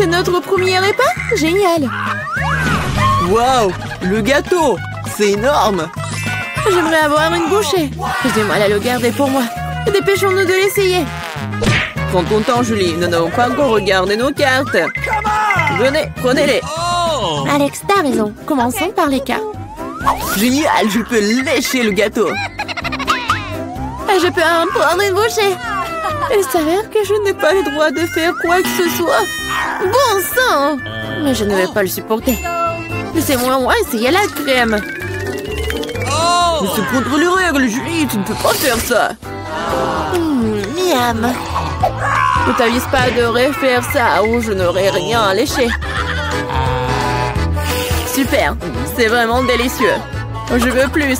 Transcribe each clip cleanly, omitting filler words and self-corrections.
C'est notre premier repas? Génial! Waouh! Le gâteau! C'est énorme! J'aimerais avoir une bouchée. J'ai du mal à le garder pour moi. Dépêchons-nous de l'essayer. Prends ton temps, Julie. Nous n'avons pas encore regardé nos cartes. Venez, prenez-les. Alex, t'as raison. Commençons par les cartes. Génial, je peux lécher le gâteau. Je peux en prendre une bouchée. Il s'avère que je n'ai pas le droit de faire quoi que ce soit. Bon sang! Mais je ne vais pas le supporter. Laissez-moi essayer la crème. Mais c'est contre les règles, Julie. Tu ne peux pas faire ça. Miam. Ne t'avise pas de refaire ça ou je n'aurai rien à lécher. Super, c'est vraiment délicieux. Je veux plus.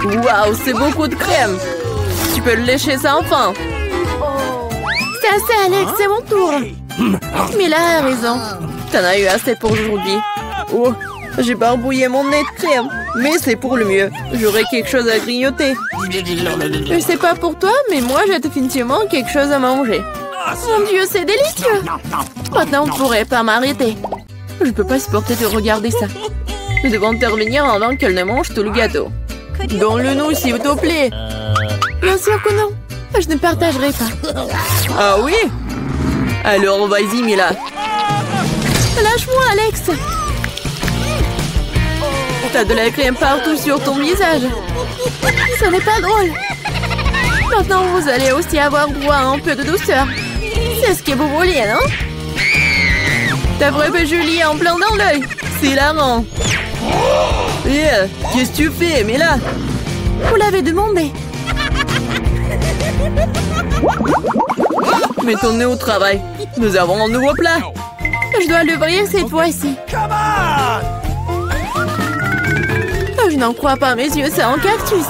Waouh, c'est beaucoup de crème. Tu peux le lécher sans fin. C'est assez, Alex, c'est mon tour. Mila a raison. T'en as eu assez pour aujourd'hui. Oh, j'ai barbouillé mon nez de crème. Mais c'est pour le mieux. J'aurai quelque chose à grignoter. Je sais pas pour toi, mais moi j'ai définitivement quelque chose à manger. Mon Dieu, c'est délicieux. Maintenant, on ne pourrait pas m'arrêter. Je peux pas supporter de regarder ça. Nous devons intervenir avant qu'elle ne mange tout le gâteau. Donne-le-nous, s'il te plaît. Bien sûr que non. Je ne partagerai pas. Ah oui? Alors, vas-y, Mila. Lâche-moi, Alex. T'as de la crème partout sur ton visage. Ce n'est pas drôle. Maintenant, vous allez aussi avoir droit à un peu de douceur. C'est ce que vous vouliez, non? T'as frappé Julie en plein dans l'œil. C'est hilarant. Qu'est-ce que tu fais, Mila? Vous l'avez demandé. Mettons-nous au travail. Nous avons un nouveau plat. Je dois l'ouvrir cette fois-ci. Je n'en crois pas, mes yeux, c'est un cactus.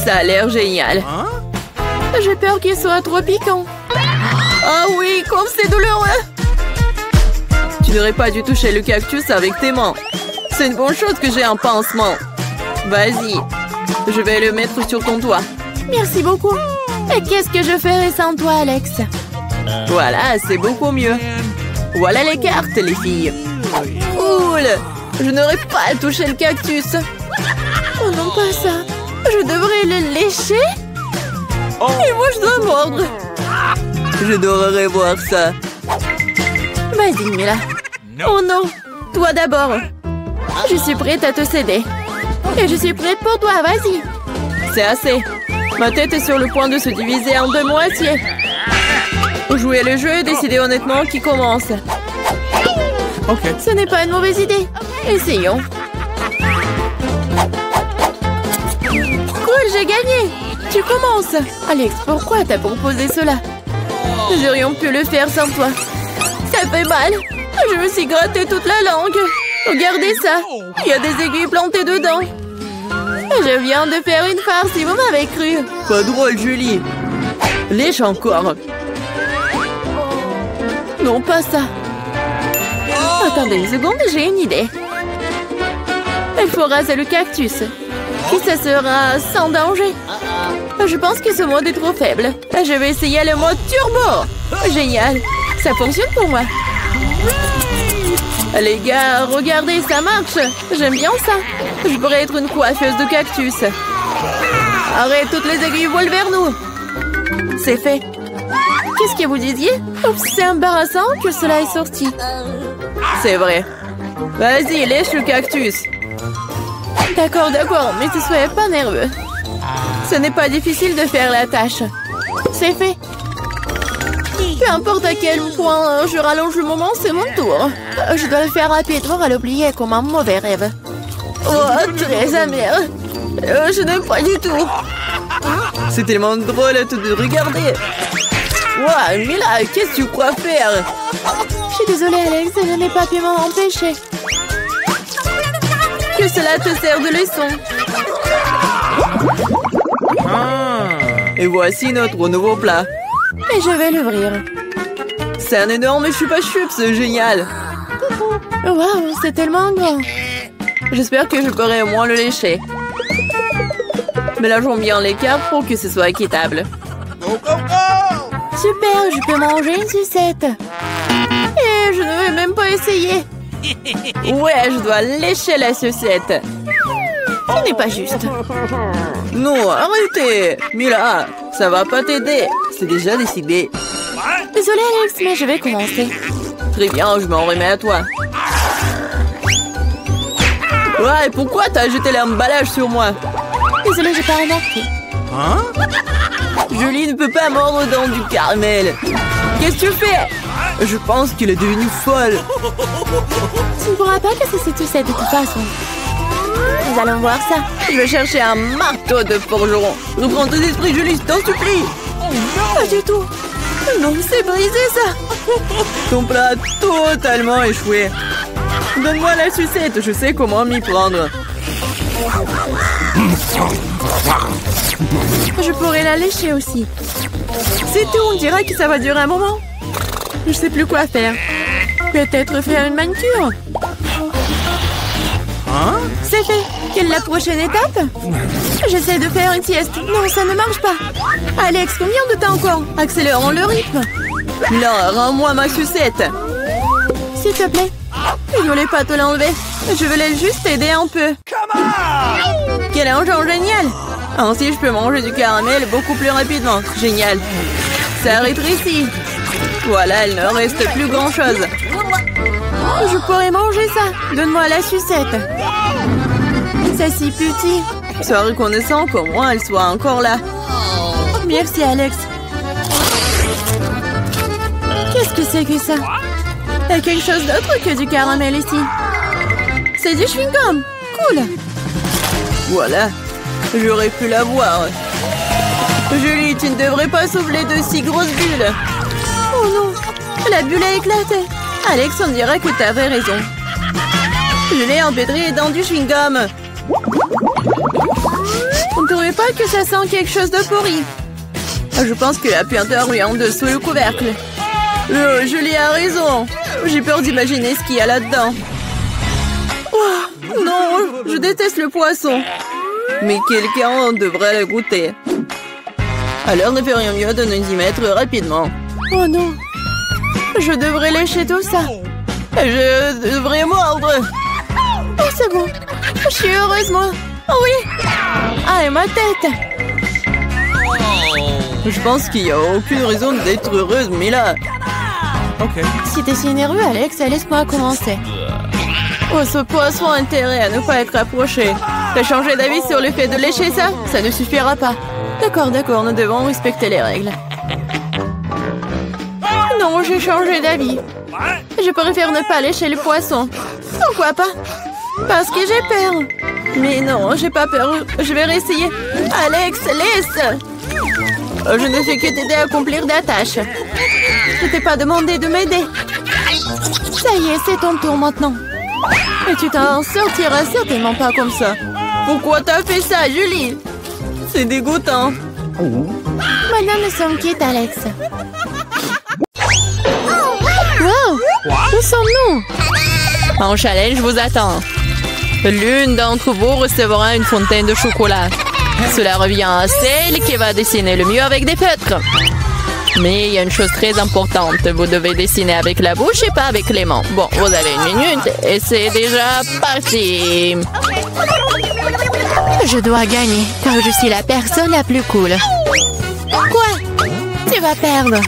Ça a l'air génial. J'ai peur qu'il soit trop piquant. Ah oui, comme c'est douloureux. Tu n'aurais pas dû toucher le cactus avec tes mains. C'est une bonne chose que j'ai un pansement. Vas-y, je vais le mettre sur ton toit. Merci beaucoup. Et qu'est-ce que je ferais sans toi, Alex? Voilà, c'est beaucoup mieux. Voilà les cartes, les filles. Cool. Je n'aurais pas touché le cactus. Oh non, pas ça. Je devrais le lécher? Et moi, je dois mordre. J'adorerais voir ça. Vas-y, Mila. Oh non. Toi d'abord. Je suis prête à te céder. Et je suis prête pour toi, vas-y. C'est assez. Ma tête est sur le point de se diviser en deux moitiés. Jouer le jeu et décider honnêtement qui commence. Ok. Ce n'est pas une mauvaise idée. Essayons. Cool, j'ai gagné. Tu commences. Alex, pourquoi t'as proposé cela? Nous aurions pu le faire sans toi. Ça fait mal. Je me suis gratté toute la langue. Regardez ça. Il y a des aiguilles plantées dedans. Je viens de faire une farce, si vous m'avez cru. Pas drôle, Julie. Lèche encore. Non, pas ça. Attendez une seconde, j'ai une idée. Il faut raser le cactus. Puis ça sera sans danger. Je pense que ce mode est trop faible. Je vais essayer le mode turbo. Génial. Ça fonctionne pour moi. Les gars, regardez, ça marche. J'aime bien ça. Je pourrais être une coiffeuse de cactus. Arrête, toutes les aiguilles volent vers nous. C'est fait. Qu'est-ce que vous disiez? C'est embarrassant que cela est sorti. C'est vrai. Vas-y, lèche le cactus. D'accord, mais ne soyez pas nerveux. Ce n'est pas difficile de faire la tâche. C'est fait. Peu importe à quel point je rallonge le moment, c'est mon tour. Je dois le faire rapidement à l'oublier comme un mauvais rêve. Oh, très amer. Je n'aime pas du tout. C'est tellement drôle de regarder. Wow, Mila, qu'est-ce que tu crois faire? Je suis désolée, Alex, je n'ai pas pu m'en empêcher. Que cela te sert de leçon. Et voici notre nouveau plat. Et je vais l'ouvrir. C'est un énorme chupa-chups, c'est génial. Waouh, c'est tellement grand. J'espère que je pourrai au moins le lécher. Mélangeons bien les cartes pour que ce soit équitable. Super, je peux manger une sucette. Et je ne vais même pas essayer. Ouais, je dois lécher la sucette. Ce n'est pas juste. Non, arrêtez. Mila, ça va pas t'aider. C'est déjà décidé. Désolée Alex, mais je vais commencer. Très bien, je m'en remets à toi. Ouais, et pourquoi t'as jeté l'emballage sur moi? Désolée, j'ai pas remarqué. Hein? Julie ne peut pas mordre dans du caramel. Qu'est-ce que tu fais? Je pense qu'il est devenu folle. Tu ne pourras pas casser cette sucette de toute façon. Nous allons voir ça. Je vais chercher un marteau de forgeron. Reprends tes esprits, Julie, je t'en supplie. Pas du tout. Non, c'est brisé ça. Ton plat a totalement échoué. Donne-moi la sucette, je sais comment m'y prendre. Je pourrais la lécher aussi. C'est tout, on dirait que ça va durer un moment. Je sais plus quoi faire. Peut-être faire une manucure. Hein? C'est fait. Quelle est la prochaine étape? J'essaie de faire une sieste. Non, ça ne marche pas. Alex, combien de temps encore? Accélérons le rythme. Là, rends-moi ma sucette. S'il te plaît. Je voulais pas te l'enlever. Je voulais juste t'aider un peu. Quel engin génial! Ainsi, je peux manger du caramel beaucoup plus rapidement. Génial. Ça rétrécit. Voilà, il ne reste plus grand-chose. Je pourrais manger ça. Donne-moi la sucette. C'est si petit. Sois reconnaissant qu'au moins elle soit encore là. Merci, Alex. Qu'est-ce que c'est que ça? Il y a quelque chose d'autre que du caramel ici. C'est du chewing-gum. Cool. Voilà. J'aurais pu l'avoir. Julie, tu ne devrais pas souffler de si grosses bulles. Oh non. La bulle a éclaté. Alex, on dirait que tu avais raison. Je l'ai empêtré dans du chewing-gum. On ne trouvait pas que ça sent quelque chose de pourri. Je pense que la puanteur lui en dessous le couvercle. Julie a raison. J'ai peur d'imaginer ce qu'il y a là-dedans. Oh, non, je déteste le poisson. Mais quelqu'un devrait le goûter. Alors ne ferions mieux de nous y mettre rapidement. Oh non. Je devrais lécher tout ça. Je devrais mordre. Oh, c'est bon. Je suis heureuse, moi. Oh oui. Ah, et ma tête. Je pense qu'il n'y a aucune raison d'être heureuse, mais là... Ok. Si t'es si nerveux, Alex, laisse-moi commencer. Oh, ce poisson a intérêt à ne pas être approché. T'as changé d'avis sur le fait de lécher ça? Ça ne suffira pas. D'accord, nous devons respecter les règles. Non, j'ai changé d'avis. Je préfère ne pas lécher le poisson. Pourquoi pas? Parce que j'ai peur. Mais non, j'ai pas peur. Je vais réessayer. Alex, laisse! Je ne fais que t'aider à accomplir des tâches. Je t'ai pas demandé de m'aider. Ça y est, c'est ton tour maintenant. Et tu t'en sortiras certainement pas comme ça. Pourquoi t'as fait ça, Julie? C'est dégoûtant. Maintenant, nous sommes quittes, Alex. Wow! Où sommes-nous? En challenge vous attend. L'une d'entre vous recevra une fontaine de chocolat. Cela revient à celle qui va dessiner le mieux avec des feutres. Mais il y a une chose très importante. Vous devez dessiner avec la bouche et pas avec les mains. Bon, vous avez 1 minute et c'est déjà parti. Je dois gagner car je suis la personne la plus cool. Quoi? Tu vas perdre.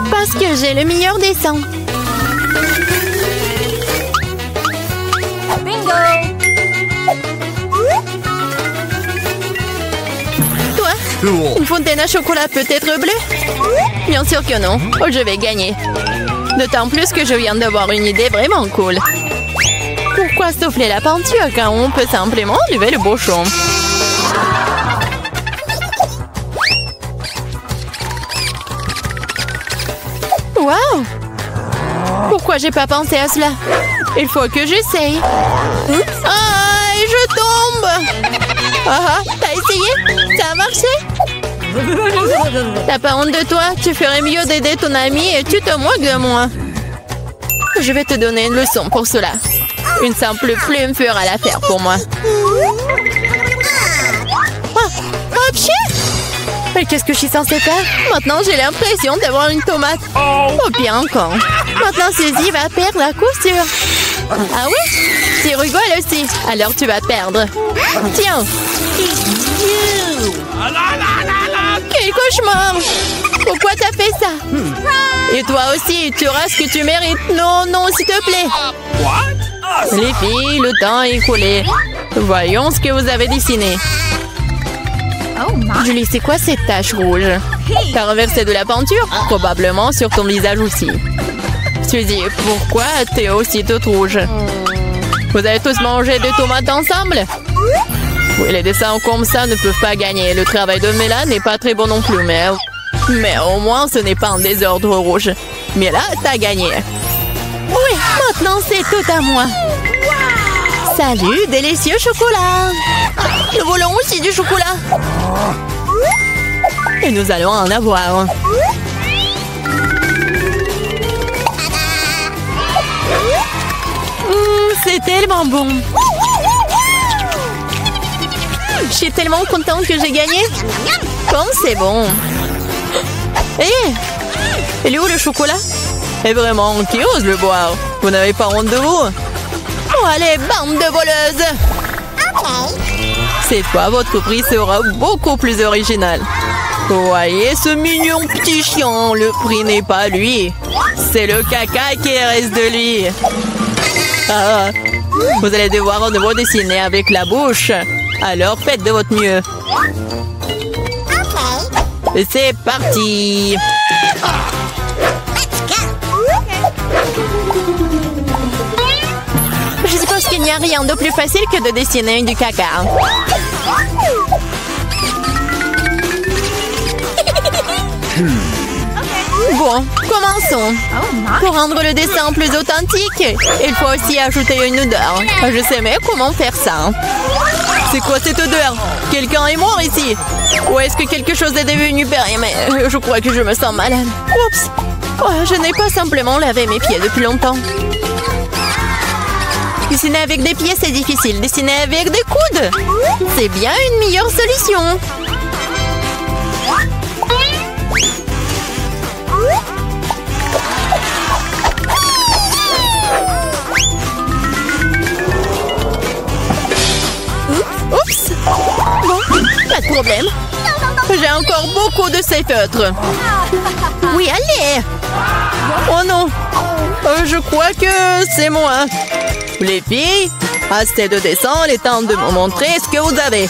Parce que j'ai le meilleur dessin. Bingo! Toi? Une fontaine à chocolat peut être bleue? Bien sûr que non. Oh, je vais gagner. D'autant plus que je viens d'avoir une idée vraiment cool. Pourquoi souffler la peinture quand on peut simplement enlever le bouchon? Wow! Pourquoi j'ai pas pensé à cela? Il faut que j'essaye. Ah, et je tombe! Ah, t'as essayé? Ça a marché? T'as pas honte de toi? Tu ferais mieux d'aider ton ami et tu te moques de moi. Je vais te donner une leçon pour cela. Une simple plume fera l'affaire pour moi. Ah, oh, Mais qu'est-ce que je suis censée faire? Maintenant, j'ai l'impression d'avoir une tomate. Oh, bien encore. Maintenant, Suzy va perdre la couture. Ah oui? Tu rigoles aussi. Alors, tu vas perdre. Tiens. Quel cauchemar! Pourquoi t'as fait ça? Et toi aussi, tu auras ce que tu mérites. Non, non, s'il te plaît. Les filles, le temps est écoulé. Voyons ce que vous avez dessiné. Julie, c'est quoi cette tache rouge? T'as renversé de la peinture? Probablement sur ton visage aussi. Suzy, pourquoi t'es aussi toute rouge? Vous allez tous manger des tomates ensemble? Oui, les dessins comme ça ne peuvent pas gagner. Le travail de Mela n'est pas très bon non plus, mais au moins ce n'est pas un désordre rouge. Mais là, t'as gagné. Oui, maintenant c'est tout à moi. Salut, délicieux chocolat. Nous voulons aussi du chocolat. Et nous allons en avoir. C'est tellement bon. Je suis tellement contente que j'ai gagné. Comme c'est bon. Il est où le chocolat? Et vraiment, qui ose le boire? Vous n'avez pas honte de vous? Oh, allez, bande de voleuses! Cette fois, votre prix sera beaucoup plus original. Voyez ce mignon petit chien. Le prix n'est pas lui. C'est le caca qui reste de lui. Ah, vous allez devoir de nouveau dessiner avec la bouche. Alors faites de votre mieux. Et c'est parti. Je suppose qu'il n'y a rien de plus facile que de dessiner du caca. Bon, commençons. Pour rendre le dessin plus authentique, il faut aussi ajouter une odeur. Je sais mais comment faire ça. C'est quoi cette odeur? Quelqu'un est mort ici? Ou est-ce que quelque chose est devenu périmé? Je crois que je me sens malade. Oups! Oh, je n'ai pas simplement lavé mes pieds depuis longtemps. Dessiner avec des pieds, c'est difficile. Dessiner avec des coudes, c'est bien une meilleure solution. Oups! Bon, pas de problème. J'ai encore beaucoup de ces feutres. Oui, allez! Oh non! Je crois que c'est moi. Les filles, assez de dessin, il est temps de me montrer ce que vous avez.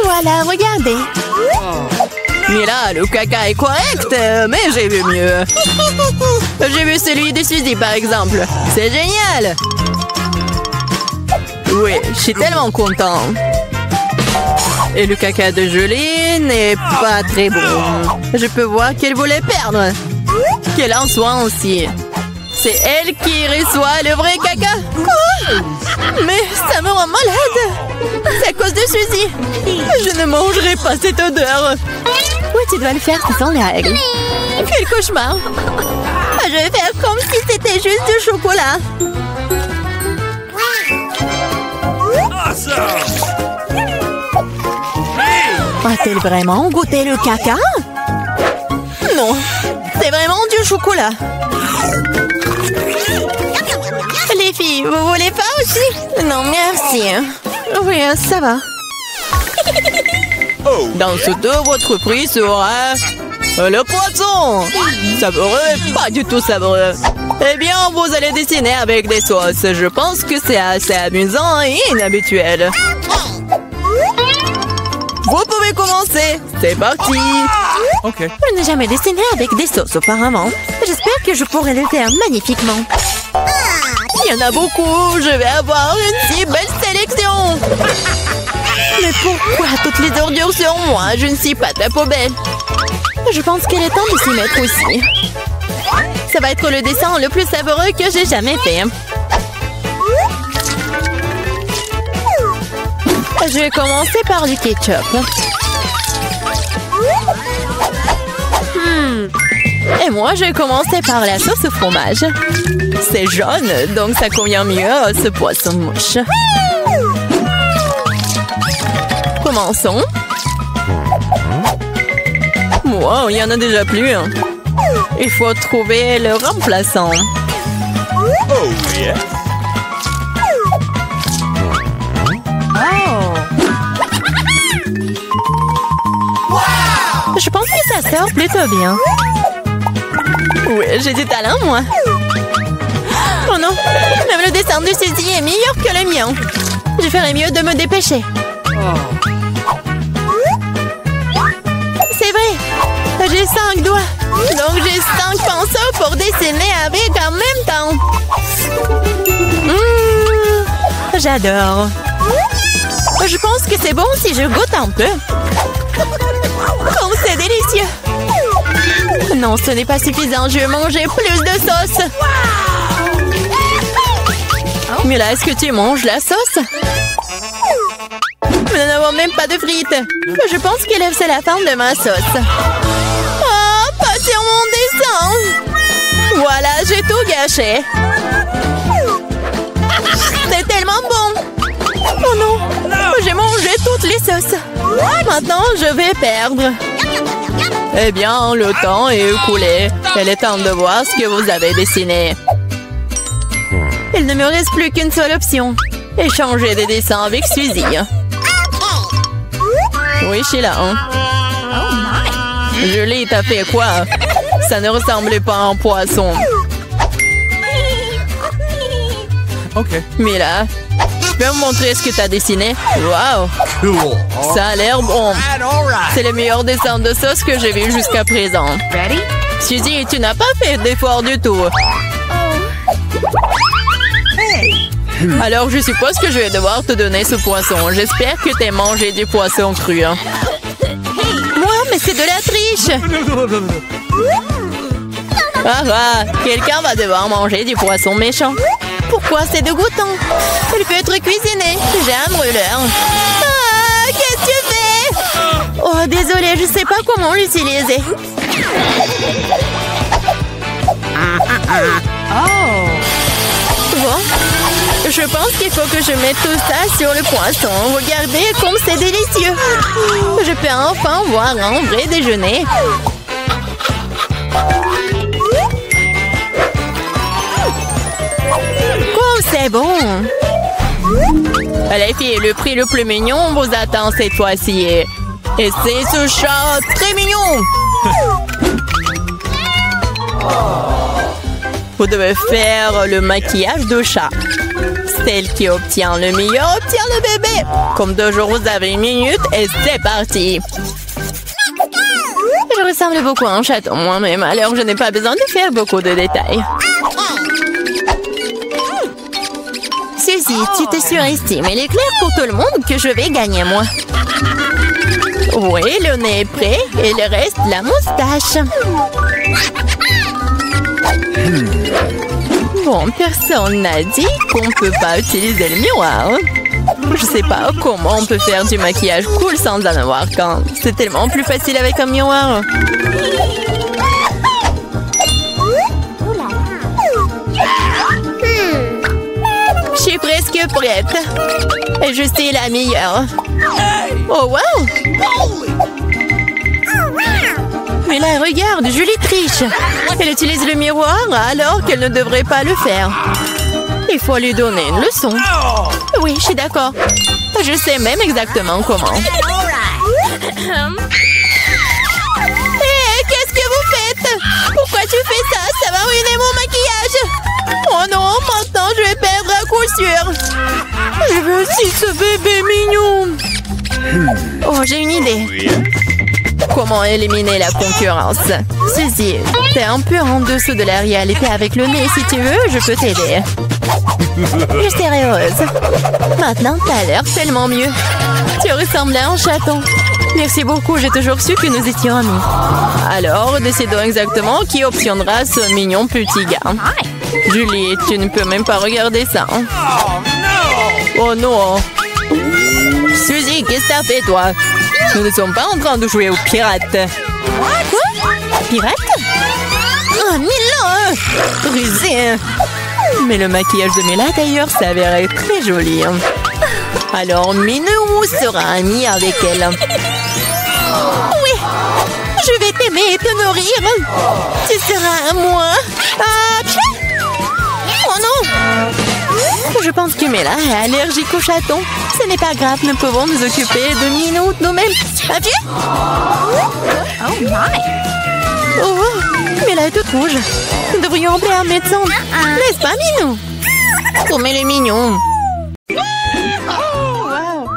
Voilà, regardez. Mais là, le caca est correct, mais j'ai vu mieux. J'ai vu celui de Suzy, par exemple. C'est génial! Oui, je suis tellement content. Et le caca de Julie n'est pas très bon. Je peux voir qu'elle voulait perdre. Qu'elle en soit aussi. C'est elle qui reçoit le vrai caca. Quoi? Mais ça me rend malade. C'est à cause de Suzy. Je ne mangerai pas cette odeur. Oui, tu dois le faire, ce sont les règles. Quel cauchemar. Je vais faire comme si c'était juste du chocolat. A-t-elle vraiment goûté le caca? Non, c'est vraiment du chocolat. Les filles, vous voulez pas aussi? Non, merci. Oui, ça va. Dans ce dos, votre prix sera le poisson. Savoureux, pas du tout savoureux. Eh bien, vous allez dessiner avec des sauces. Je pense que c'est assez amusant et inhabituel. Vous pouvez commencer. C'est parti. Ok. Je n'ai jamais dessiné avec des sauces auparavant. J'espère que je pourrai le faire magnifiquement. Il y en a beaucoup. Je vais avoir une si belle sélection. Mais pourquoi toutes les ordures sur moi? Je ne suis pas ta poubelle. Je pense qu'il est temps de s'y mettre aussi. Ça va être le dessin le plus savoureux que j'ai jamais fait. Je vais commencer par du ketchup. Et moi, je vais commencer par la sauce au fromage. C'est jaune, donc ça convient mieux à ce poisson-mouche. Commençons. Wow, il y en a déjà plus. Il faut trouver le remplaçant. Oh, yeah. Je pense que ça sort plutôt bien. Oui, j'ai du talent, moi. Oh non, même le dessin de Suzy est meilleur que le mien. Je ferais mieux de me dépêcher. C'est vrai, j'ai 5 doigts. Donc j'ai 5 pinceaux pour dessiner avec en même temps. J'adore. Je pense que c'est bon si je goûte un peu. Oh, c'est délicieux. Non, ce n'est pas suffisant. Je vais manger plus de sauce. Mais là, est-ce que tu manges la sauce? Nous n'avons même pas de frites. Je pense que c'est la fin de ma sauce. Oh, pas sur mon dessin. Voilà, j'ai tout gâché. C'est tellement bon. Oh non, j'ai mangé toutes les sauces. Maintenant, je vais perdre. Eh bien, le temps est écoulé. Il est temps de voir ce que vous avez dessiné. Il ne me reste plus qu'une seule option. Échanger des dessins avec Suzy. Oui, Sheila. Julie, t'as fait quoi? Ça ne ressemblait pas à un poisson. Ok. Mila, tu peux me montrer ce que t'as dessiné? Wow! Cool. Ça a l'air bon. C'est le meilleur dessin de sauce que j'ai vu jusqu'à présent. Suzy, tu n'as pas fait d'effort du tout. Alors, je suppose que je vais devoir te donner ce poisson. J'espère que t'aies mangé du poisson cru. Moi, mais c'est de la triche! Ah, quelqu'un va devoir manger du poisson méchant. Pourquoi c'est dégoûtant? Il peut être cuisiné. J'ai un brûleur. Ah, qu'est-ce que tu fais? Oh, désolée, je sais pas comment l'utiliser. Bon, je pense qu'il faut que je mette tout ça sur le poisson. Regardez comme c'est délicieux. Je peux enfin voir un vrai déjeuner. C'est bon. Les filles, le prix le plus mignon vous attend cette fois-ci. Et c'est ce chat très mignon. Vous devez faire le maquillage de chat. Celle qui obtient le meilleur obtient le bébé. Comme toujours, vous avez 1 minute et c'est parti. Je ressemble beaucoup à un chaton moi-même, alors je n'ai pas besoin de faire beaucoup de détails. Suzy, tu te surestimes. Il est clair pour tout le monde que je vais gagner, moi. Oui, le nez est prêt. Et le reste, la moustache. Bon, personne n'a dit qu'on ne peut pas utiliser le miroir. Je sais pas comment on peut faire du maquillage cool sans en avoir qu'un. C'est tellement plus facile avec un miroir. Je suis presque prête. Et je suis la meilleure. Oh, wow! Mais là, regarde, Julie triche. Elle utilise le miroir alors qu'elle ne devrait pas le faire. Il faut lui donner une leçon. Oui, je suis d'accord. Je sais même exactement comment. Qu'est-ce que vous faites? Pourquoi tu fais ça? Ça va ruiner mon maquillage. Oh non, maintenant je vais perdre à coup sûr. Je veux aussi ce bébé mignon. Oh, j'ai une idée. Comment éliminer la concurrence? Suzy, t'es un peu en dessous de la réalité avec le nez. Si tu veux, je peux t'aider. Je serai heureuse. Maintenant, t'as l'air tellement mieux. Tu ressembles à un chaton. Merci beaucoup, j'ai toujours su que nous étions amis. Alors, décidons exactement qui obtiendra ce mignon petit gars. Julie, tu ne peux même pas regarder ça. Oh non. Suzy, qu'est-ce que t'as fait, toi? Nous ne sommes pas en train de jouer aux pirates. Quoi? Pirates? Oh, Mila! Rusé. Mais le maquillage de Mila, d'ailleurs, s'avérait très joli. Alors Minou sera ami avec elle. Oui, je vais t'aimer et te nourrir. Tu seras à moi. Oh non! Je pense que Mela est allergique aux chatons. Ce n'est pas grave, nous pouvons nous occuper de Minou nous-mêmes. Adieu! Oh my! Oh, Mela est toute rouge. Nous devrions appeler un médecin. N'est-ce pas, Minou? Comme elle est mignon. Oh, wow!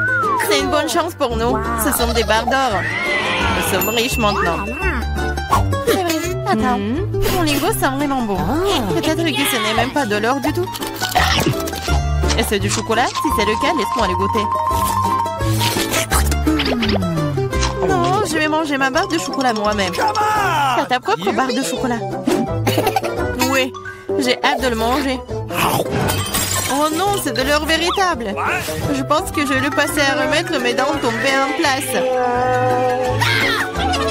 C'est une bonne chance pour nous. Ce sont des barres d'or. Nous sommes riches maintenant. C'est vrai. Attends, mon lingot sent vraiment bon. Peut-être que ce n'est même pas de l'or du tout. Et c'est du chocolat? Si c'est le cas, laisse-moi le goûter. Non, je vais manger ma barre de chocolat moi-même. T'as ta propre barre de chocolat. Oui, j'ai hâte de le manger. Oh non, c'est de l'or véritable. Je pense que je vais le passer à remettre mes dents tombées en place.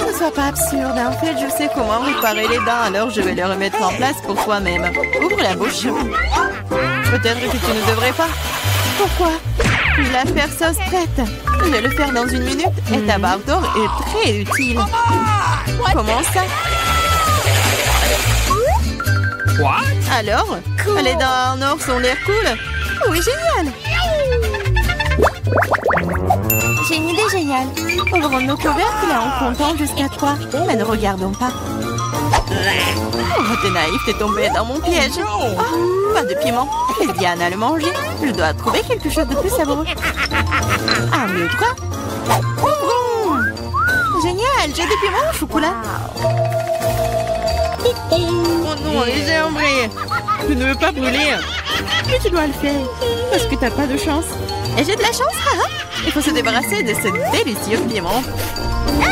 Ne sois pas absurde. En fait, je sais comment réparer les dents, alors je vais les remettre en place pour toi-même. Ouvre la bouche. Peut-être que tu ne devrais pas. Pourquoi? L'affaire sauce prête. Je vais le faire dans 1 minute et ta barre d'or est très utile. Comment ça? Alors, les dents en or sont l'air cool? Oui, génial! J'ai une idée géniale. Ouvrons nos couvercles en comptant jusqu'à 3. Mais ne regardons pas. Oh, t'es naïf, t'es tombé dans mon piège. Oh, pas de piment. Et Diana le manger. Je dois trouver quelque chose de plus savoureux. 1, 2, 3. Ouvrons! Génial, j'ai des piments au chocolat. Oh non, j'ai embrayé. Je ne veux pas brûler. Mais tu dois le faire. Parce que t'as pas de chance. Et j'ai de la chance, haha. Il faut se débarrasser de ce délicieux piment.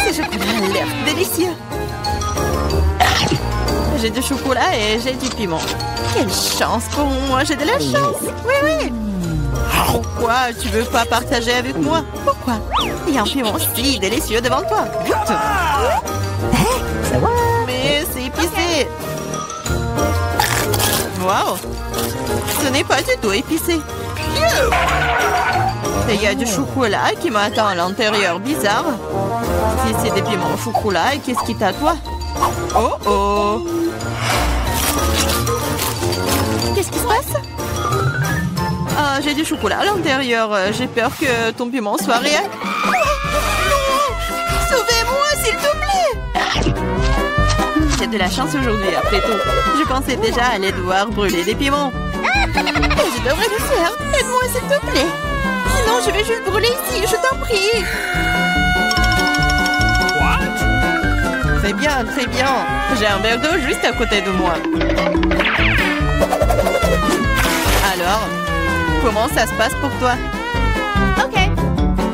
Ce chocolat a l'air délicieux. J'ai du chocolat et j'ai du piment. Quelle chance pour moi, j'ai de la chance. Oui, oui. Pourquoi tu veux pas partager avec moi? Pourquoi? Il y a un piment si délicieux devant toi. Goûte. Mais c'est épicé. Waouh. Ce n'est pas du tout épicé. Et il y a du chocolat qui m'attend à l'intérieur. Bizarre. Si c'est des piments au chocolat, qu'est-ce qui t'attend? Oh oh. Qu'est-ce qui se passe? Ah, j'ai du chocolat à l'intérieur. J'ai peur que ton piment soit réel. Oh, non! Sauvez-moi, s'il te plaît! J'ai de la chance aujourd'hui, après tout. Je pensais déjà aller devoir brûler des piments. Et je devrais le faire. Aide-moi, s'il te plaît. Sinon, je vais juste brûler ici, je t'en prie. Très bien, très bien. J'ai un verre d'eau juste à côté de moi. Alors, comment ça se passe pour toi? Ok.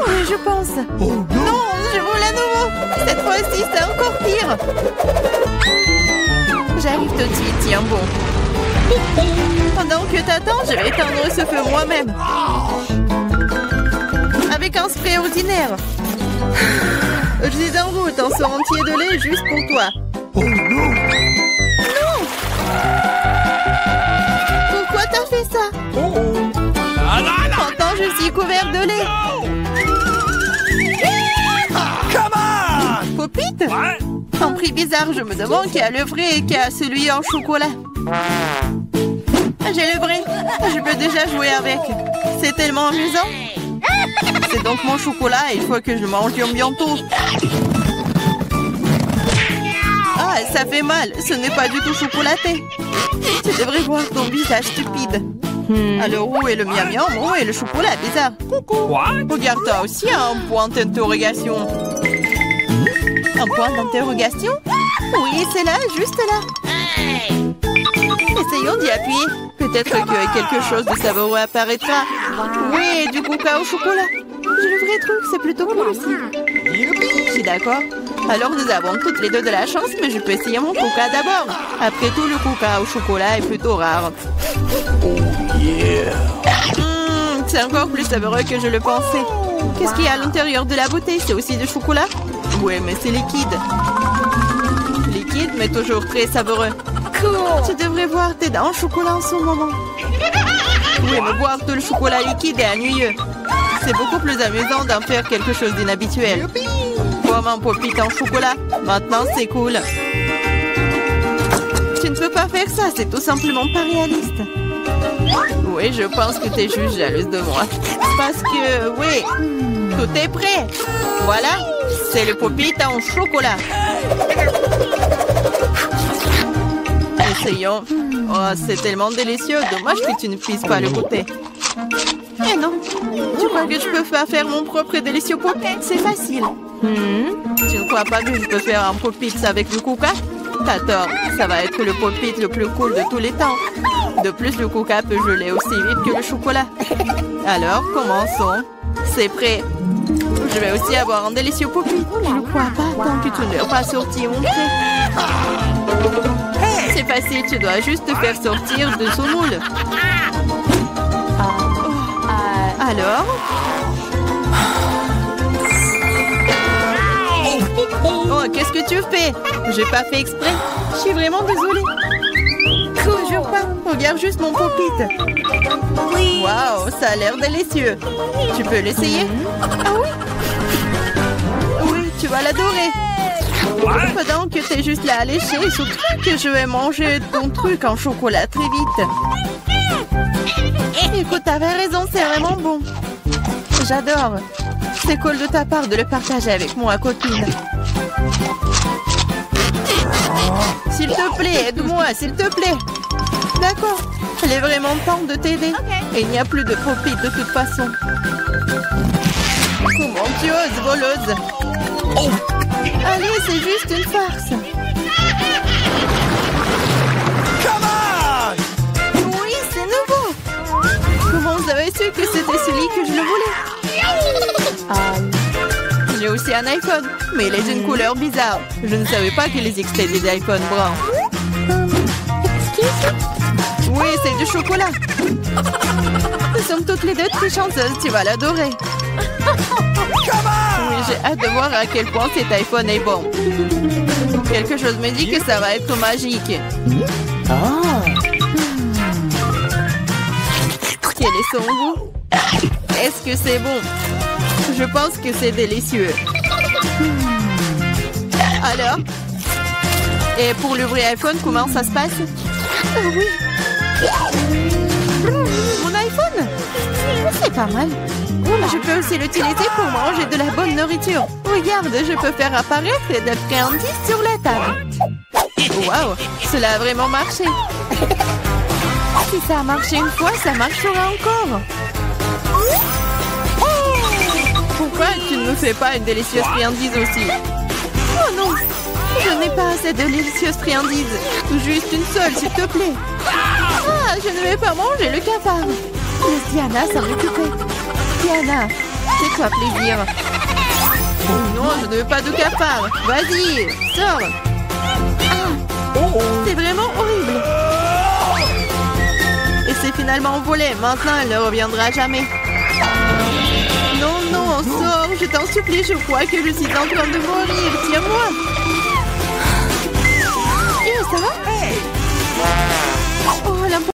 Oui, je pense. Oh, non, je roule à nouveau. Cette fois-ci, c'est encore pire. J'arrive tout de suite, tiens bon. Pendant que t'attends, je vais éteindre ce feu moi-même. Avec un spray ordinaire. Je suis en route, un seau entier de lait juste pour toi. Oh non! Non! Pourquoi t'as fait ça? Pourtant, je suis couvert de lait. Come on! Popite? Un prix bizarre, je me demande qui a le vrai et qui a celui en chocolat. J'ai le vrai. Je peux déjà jouer avec. C'est tellement amusant. C'est donc mon chocolat et il faut que je le mange bientôt. Ah, ça fait mal. Ce n'est pas du tout chocolaté. Tu devrais voir ton visage stupide. Alors où est le miam miam? Où est le chocolat bizarre? Regarde, toi aussi un point d'interrogation. Un point d'interrogation? Oui, c'est là, juste là. Essayons d'y appuyer. Peut-être que quelque chose de savoureux apparaîtra. Oui, du coca au chocolat. J'ai le vrai truc, c'est plutôt cool aussi. Je suis d'accord. Alors nous avons toutes les deux de la chance, mais je peux essayer mon coca d'abord. Après tout, le coca au chocolat est plutôt rare. C'est encore plus savoureux que je le pensais. Qu'est-ce qu'il y a à l'intérieur de la bouteille? C'est aussi du chocolat? Ouais, mais c'est liquide. Liquide, mais toujours très savoureux. Cool. Tu devrais voir tes dents en chocolat en ce moment. Oui, mais boire tout le chocolat liquide est ennuyeux. C'est beaucoup plus amusant d'en faire quelque chose d'inhabituel. Comme un pop-it en chocolat. Maintenant, c'est cool. Tu ne peux pas faire ça, c'est tout simplement pas réaliste. Oui, je pense que tu es juste jalouse de moi. Parce que, oui, tout est prêt. Voilà, c'est le pop-it en chocolat. Essayons. Oh, c'est tellement délicieux. Dommage que tu ne puisses pas le goûter. Eh non, tu crois que je peux pas faire mon propre délicieux pop-it? C'est facile. Tu ne crois pas que je peux faire un pop-it avec le Kuka? T'as tort, ça va être le pop-it le plus cool de tous les temps. De plus, le Kuka peut geler aussi vite que le chocolat. Alors, commençons. C'est prêt. Je vais aussi avoir un délicieux pop-it. Je ne crois pas tant que tu ne l'as pas sorti mon prêt. C'est facile, tu dois juste te faire sortir de ce moule. Alors? Oh, qu'est-ce que tu fais? J'ai pas fait exprès. Je suis vraiment désolée. Toujours pas. Regarde juste mon pop-it. Waouh, ça a l'air délicieux. Tu peux l'essayer? Ah oui? Oui, tu vas l'adorer. Pendant que t'es juste là à lécher, surtout que je vais manger ton truc en chocolat très vite. Écoute, t'avais raison, c'est vraiment bon. J'adore. C'est cool de ta part de le partager avec moi, copine. S'il te plaît, aide-moi, s'il te plaît. D'accord. Il est vraiment temps de t'aider. Et il n'y a plus de pop-it de toute façon. Comment tu oses, voleuse? Allez, c'est juste une farce. Oui, c'est nouveau. Comment vous avez su que c'était celui que je le voulais? J'ai aussi un iPhone, mais il est d'une couleur bizarre. Je ne savais pas qu'il existait des iPhones bruns. Oui, c'est du chocolat. Nous sommes toutes les deux très chanceuses, tu vas l'adorer. Oui, j'ai hâte de voir à quel point cet iPhone est bon. Quelque chose me dit que ça va être magique. Quel est son goût? Est-ce que c'est bon? Je pense que c'est délicieux. Alors? Et pour l'ouvrir iPhone, comment ça se passe? Oui. Mon iPhone? C'est pas mal. Je peux aussi l'utiliser pour manger de la bonne nourriture. Regarde, je peux faire apparaître des friandises sur la table. Waouh, cela a vraiment marché. Si ça a marché une fois, ça marchera encore. Pourquoi tu ne me fais pas une délicieuse friandise aussi? Oh non, je n'ai pas assez de délicieuses friandises. Juste une seule, s'il te plaît. Ah, je ne vais pas manger le cafard. Laisse Diana s'en occuper. Diana, fais-toi plaisir. Oh non, je ne veux pas de cafard. Vas-y, sors. Ah, c'est vraiment horrible. Et c'est finalement volé. Maintenant, elle ne reviendra jamais. Non, non, sors. Je t'en supplie, je crois que je suis en train de mourir. Tiens-moi. Ça va? Oh,